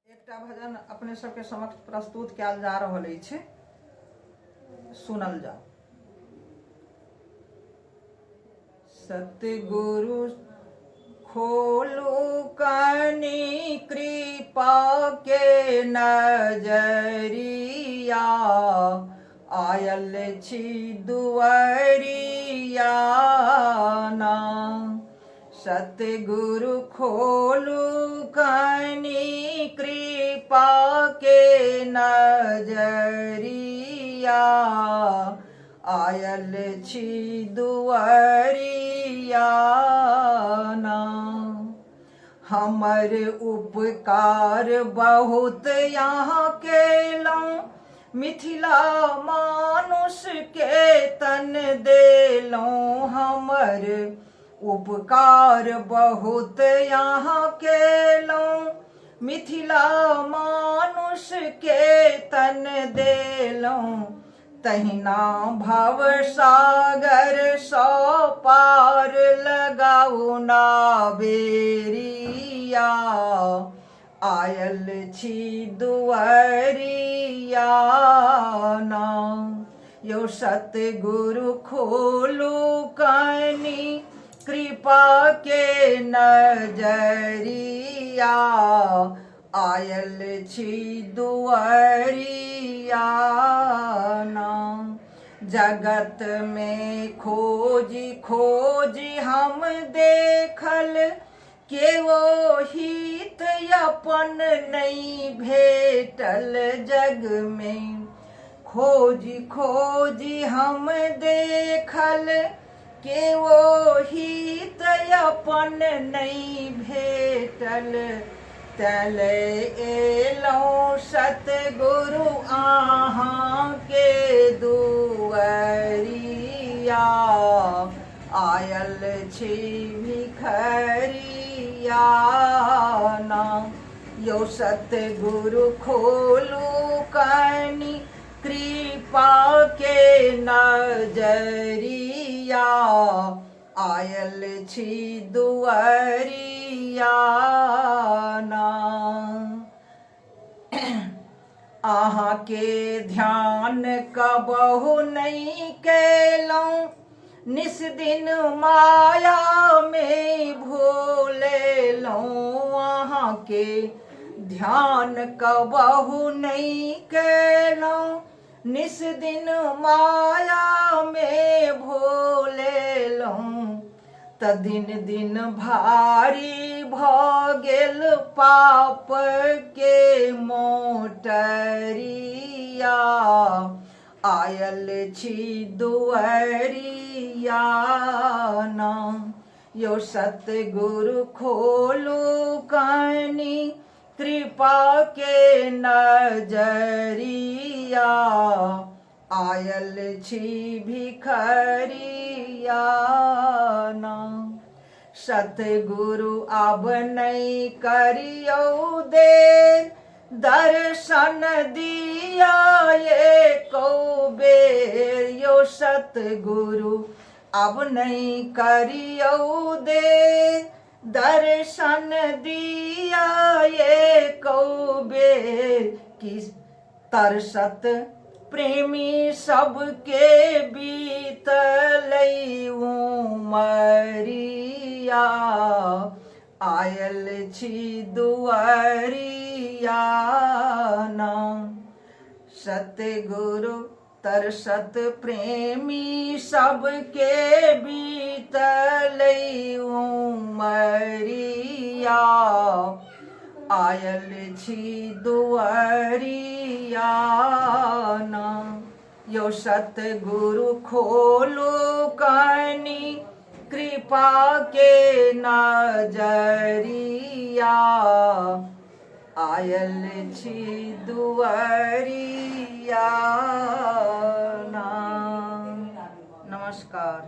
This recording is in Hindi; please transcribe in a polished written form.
एकटा भजन अपने सबके समक्ष प्रस्तुत कयल जा रहल अछि, सुनल जाओ। सतगुरु खोलू कनि कृपा के नजरिया, आयल छी दुआरिया ना। सतगुरु खोलू कनि कृपा के नजरिया, आयल छी दुआरिया ना। हमर उपकार बहुत यहाँ केलहुँ, मिथिला मानुष के तन देलहुँ। हमर उपकार बहुत यहाँ केलहुँ, मिथिला मानुष के तन देलहुँ। तहिना भव सागर सौ पार लगाऊ ना बेरिया, आयल छी दुआरिया ना। यो सतगुरु खोलू कनि कृपा के नजरिया, आयल छी दुआरिया ना। जगत में खोजी खोजी हम देखल, केओ हित अपन नहीं भेटल। जग में खोजी खोजी हम देखल, केओ हित अपन नहीं भेटल। तले एलहुँ सतगुरु अहाँ के दुआरिया, आयल छी भिखरिया ना। यो सतगुरु खोलू कनि कृपा के नजरिया, आयल छी दुआरिया ना। अहाँ के ध्यान कबहु नहीं केलहुँ, निस दिन माया में भूलेलहुँ। अहाँ के ध्यान कबहु नहीं केलहुँ, निस दिन माया में भूलेलहुँ। त दिन दिन भारी भ गेल पाप के मोटरिया, आयल छी दुआरिया ना। यो सतगुरु खोलू कनि कृपा के नजरिया, आयल छी भिखरिया ना। सतगुरु अब नहीं करियो देर, दर्शन दिया एको बेर। यो सतगुरु अब नहीं करियो देर, दर्शन दिया एको बेर। किस तरसत प्रेमी सबके बीतलै उमरिया, आयल छी दुआरिया ना। सतगुरु तरसत प्रेमी सबके बीतलै उमरिया, आयल छी दुआरिया ना। यो सतगुरु खोलू कनि कृपा के नजरिया, आयल छी दुआरिया ना। नमस्कार।